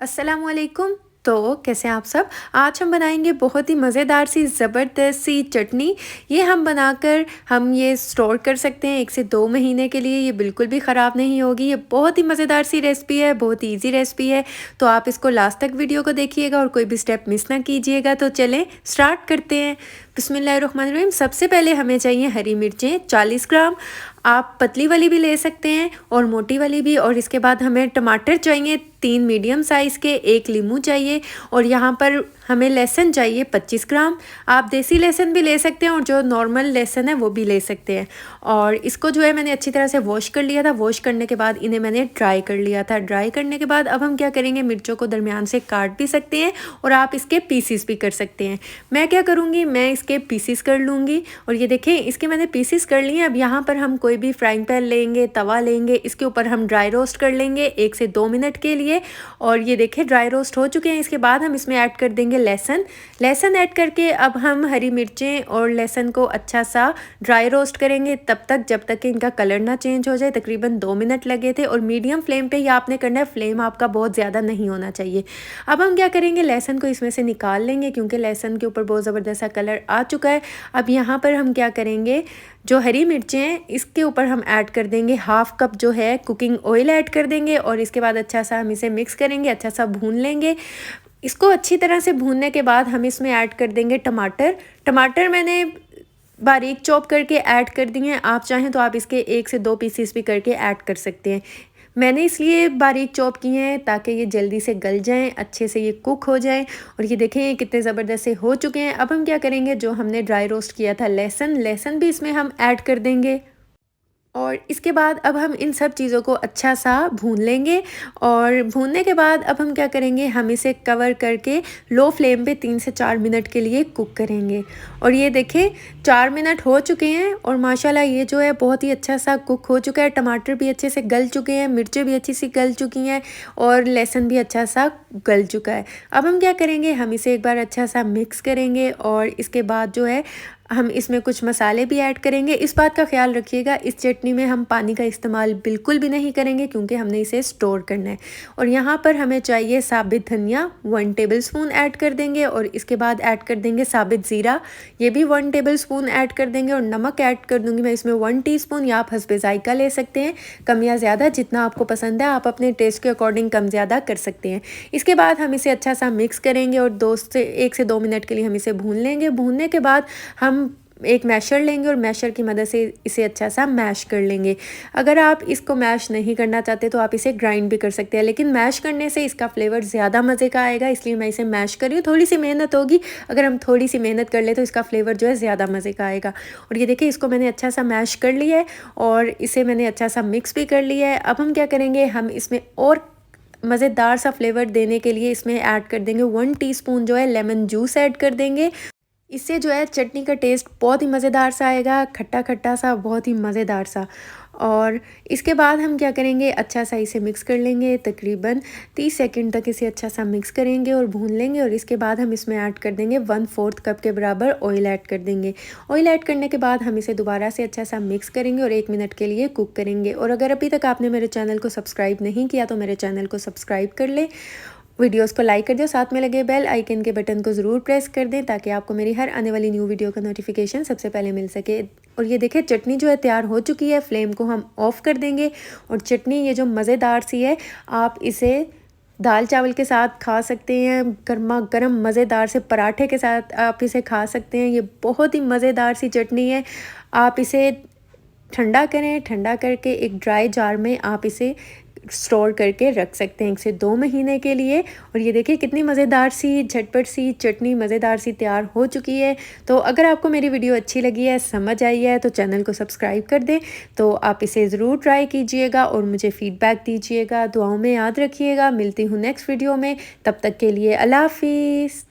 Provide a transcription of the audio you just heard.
अस्सलामुअलैकुम। तो कैसे हैं आप सब। आज हम बनाएंगे बहुत ही मज़ेदार सी ज़बरदस्त सी चटनी। ये हम बनाकर हम ये स्टोर कर सकते हैं 1 से 2 महीने के लिए। ये बिल्कुल भी ख़राब नहीं होगी। ये बहुत ही मज़ेदार सी रेसिपी है, बहुत ही ईजी रेसिपी है। तो आप इसको लास्ट तक वीडियो को देखिएगा और कोई भी स्टेप मिस ना कीजिएगा। तो चलें स्टार्ट करते हैं। बिस्मिल्लाहिर्रहमानिर्रहीम। सबसे पहले हमें चाहिए हरी मिर्चें 40 ग्राम। आप पतली वाली भी ले सकते हैं और मोटी वाली भी। और इसके बाद हमें टमाटर चाहिए 3 मीडियम साइज़ के, 1 लीमू चाहिए और यहाँ पर हमें लहसुन चाहिए 25 ग्राम। आप देसी लहसुन भी ले सकते हैं और जो नॉर्मल लहसुन है वो भी ले सकते हैं। और इसको जो है मैंने अच्छी तरह से वॉश कर लिया था। वॉश करने के बाद इन्हें मैंने ड्राई कर लिया था। ड्राई करने के बाद अब हम क्या करेंगे, मिर्चों को दरमियान से काट भी सकते हैं और आप इसके पीसीस भी कर सकते हैं। मैं क्या करूँगी, मैं इसके पीसीस कर लूँगी। और ये देखें, इसके मैंने पीसीस कर लिए। अब यहाँ पर हम कोई भी फ्राइंग पैन लेंगे, तवा लेंगे, इसके ऊपर हम ड्राई रोस्ट कर लेंगे 1 से 2 मिनट के लिए। और ये देखें ड्राई रोस्ट हो चुके हैं। इसके बाद हम इसमें ऐड कर देंगे लहसुन ऐड करके अब हम हरी मिर्चें और लहसुन को अच्छा सा ड्राई रोस्ट करेंगे तब तक जब तक कि इनका कलर ना चेंज हो जाए। तकरीबन 2 मिनट लगे थे और मीडियम फ्लेम पे ही आपने करना है। फ्लेम आपका बहुत ज़्यादा नहीं होना चाहिए। अब हम क्या करेंगे, लहसुन को इसमें से निकाल लेंगे क्योंकि लहसुन के ऊपर बहुत ज़बरदस्त सा कलर आ चुका है। अब यहाँ पर हम क्या करेंगे, जो हरी मिर्चें हैं इसके ऊपर हम ऐड कर देंगे हाफ़ कप जो है कुकिंग ऑयल ऐड कर देंगे। और इसके बाद अच्छा सा हम इसे मिक्स करेंगे, अच्छा सा भून लेंगे। इसको अच्छी तरह से भूनने के बाद हम इसमें ऐड कर देंगे टमाटर मैंने बारीक चॉप करके ऐड कर दिए हैं। आप चाहें तो आप इसके 1 से 2 पीसीस भी करके ऐड कर सकते हैं। मैंने इसलिए बारीक चॉप किए हैं ताकि ये जल्दी से गल जाएं, अच्छे से ये कुक हो जाएं। और ये देखें ये कितने ज़बरदस्त से हो चुके हैं। अब हम क्या करेंगे, जो हमने ड्राई रोस्ट किया था लहसुन भी इसमें हम ऐड कर देंगे। और इसके बाद अब हम इन सब चीज़ों को अच्छा सा भून लेंगे। और भूनने के बाद अब हम क्या करेंगे, हम इसे कवर करके लो फ्लेम पे 3 से 4 मिनट के लिए कुक करेंगे। और ये देखें 4 मिनट हो चुके हैं और माशाल्लाह ये जो है बहुत ही अच्छा सा कुक हो चुका है। टमाटर भी अच्छे से गल चुके हैं, मिर्चें भी अच्छी सी गल चुकी हैं और लहसुन भी अच्छा सा गल चुका है। अब हम क्या करेंगे, हम इसे एक बार अच्छा सा मिक्स करेंगे और इसके बाद जो है हम इसमें कुछ मसाले भी ऐड करेंगे। इस बात का ख्याल रखिएगा, इस चटनी में हम पानी का इस्तेमाल बिल्कुल भी नहीं करेंगे क्योंकि हमने इसे स्टोर करना है। और यहाँ पर हमें चाहिए साबित धनिया 1 टेबलस्पून ऐड कर देंगे। और इसके बाद ऐड कर देंगे साबित ज़ीरा, ये भी 1 टेबलस्पून ऐड कर देंगे। और नमक ऐड कर दूँगी मैं इसमें 1 टीस्पून, या आप हस्बे ज़ायका ले सकते हैं, कम या ज़्यादा जितना आपको पसंद है। आप अपने टेस्ट के अकॉर्डिंग कम ज़्यादा कर सकते हैं। इसके बाद हम इसे अच्छा सा मिक्स करेंगे और 1 से 2 मिनट के लिए हम इसे भून लेंगे। भूनने के बाद हम एक मैशर लेंगे और मैशर की मदद से इसे अच्छा सा मैश कर लेंगे। अगर आप इसको मैश नहीं करना चाहते तो आप इसे ग्राइंड भी कर सकते हैं, लेकिन मैश करने से इसका फ्लेवर ज़्यादा मज़े का आएगा, इसलिए मैं इसे मैश कर रही हूँ। थोड़ी सी मेहनत होगी, अगर हम थोड़ी सी मेहनत कर ले तो इसका फ्लेवर जो है ज़्यादा मज़े का आएगा। और ये देखिए इसको मैंने अच्छा सा मैश कर लिया है और इसे मैंने अच्छा सा मिक्स भी कर लिया है। अब हम क्या करेंगे, हम इसमें और मज़ेदार सा फ्लेवर देने के लिए इसमें ऐड कर देंगे 1 टीस्पून जो है लेमन जूस ऐड कर देंगे। इससे जो है चटनी का टेस्ट बहुत ही मज़ेदार सा आएगा, खट्टा खट्टा सा, बहुत ही मज़ेदार सा। और इसके बाद हम क्या करेंगे, अच्छा सा इसे मिक्स कर लेंगे। तकरीबन 30 सेकंड तक इसे अच्छा सा मिक्स करेंगे और भून लेंगे। और इसके बाद हम इसमें ऐड कर देंगे 1/4 कप के बराबर ऑयल ऐड कर देंगे। ऑयल ऐड करने के बाद हम इसे दोबारा से अच्छा सा मिक्स करेंगे और 1 मिनट के लिए कुक करेंगे। और अगर अभी तक आपने मेरे चैनल को सब्सक्राइब नहीं किया तो मेरे चैनल को सब्सक्राइब कर लें, वीडियोस को लाइक कर दियो, साथ में लगे बेल आइकन के बटन को ज़रूर प्रेस कर दें ताकि आपको मेरी हर आने वाली न्यू वीडियो का नोटिफिकेशन सबसे पहले मिल सके। और ये देखिए चटनी जो है तैयार हो चुकी है। फ्लेम को हम ऑफ़ कर देंगे। और चटनी ये जो मज़ेदार सी है, आप इसे दाल चावल के साथ खा सकते हैं, गर्मा गर्म मज़ेदार से पराठे के साथ आप इसे खा सकते हैं। ये बहुत ही मज़ेदार सी चटनी है। आप इसे ठंडा करें, ठंडा करके एक ड्राई जार में आप इसे स्टोर करके रख सकते हैं 1 से 2 महीने के लिए। और ये देखिए कितनी मज़ेदार सी झटपट सी चटनी मज़ेदार सी तैयार हो चुकी है। तो अगर आपको मेरी वीडियो अच्छी लगी है, समझ आई है, तो चैनल को सब्सक्राइब कर दें। तो आप इसे ज़रूर ट्राई कीजिएगा और मुझे फ़ीडबैक दीजिएगा। दुआओं में याद रखिएगा। मिलती हूँ नेक्स्ट वीडियो में, तब तक के लिए अल्लाह हाफ़िज़।